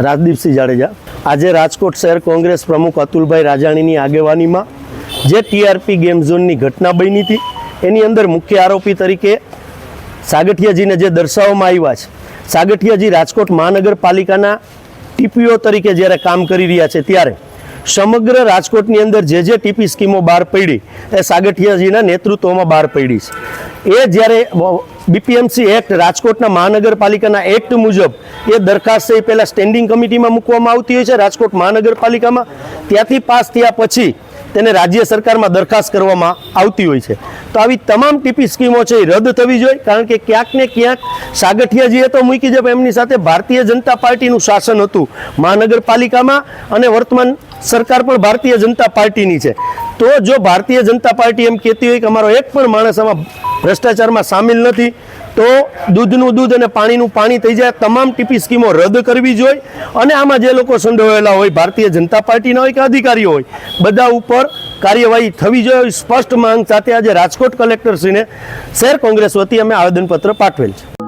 રાજદીપસિંહ જાડેજા। આજે રાજકોટ શહેર કોંગ્રેસ પ્રમુખ અતુલભાઈ રાજાણીની આગેવાનીમાં જે ટીઆરપી ગેમ ઝોનની ઘટના બની હતી એની અંદર મુખ્ય આરોપી તરીકે સાગઠિયાજીને જે દર્શાવવામાં આવ્યા છે, સાગઠિયાજી રાજકોટ મહાનગરપાલિકાના ટીપીઓ તરીકે જ્યારે કામ કરી રહ્યા છે ત્યારે સમગ્ર રાજકોટની અંદર જે ટીપી સ્કીમો બહાર પડી એ સાગઠિયાજીના નેતૃત્વમાં બહાર પડી છે। એ જ્યારે બીપીએમસી એક્ટ રાજકોટના મહાનગરપાલિકાના એક્ટ મુજબ એ દરખાસ્ત એ પહેલાં સ્ટેન્ડિંગ કમિટીમાં મૂકવામાં આવતી હોય છે રાજકોટ મહાનગરપાલિકામાં, ત્યાંથી પાસ થયા પછી તેને રાજ્ય સરકારમાં દરખાસ્ત કરવામાં આવતી હોય છે। તો આવી તમામ ટીપી સ્કીમો છે એ રદ થવી જોઈએ, કારણ કે ક્યાંક ને ક્યાંક સાગઠિયાજીએ તો મૂકી છે, એમની સાથે ભારતીય જનતા પાર્ટીનું શાસન હતું મહાનગરપાલિકામાં અને વર્તમાન સરકાર પણ ભારતીય જનતા પાર્ટીની છે। તો જો ભારતીય જનતા પાર્ટી એમ કહેતી હોય કે અમારો એક પણ માણસ આમાં ભ્રષ્ટાચારમાં સામેલ નથી તો દૂધનું દૂધ અને પાણીનું પાણી થઈ જાય। તમામ ટીપી સ્કીમો રદ કરવી જોઈએ અને આમાં જે લોકો સંડોવાયેલા હોય, ભારતીય જનતા પાર્ટીના હોય કે અધિકારીઓ હોય, બધા ઉપર કાર્યવાહી થવી જોઈએ। સ્પષ્ટ માંગ સાથે આજે રાજકોટ કલેક્ટરશ્રીને શહેર કોંગ્રેસ વતી અમે આવેદનપત્ર પાઠવેલ છે।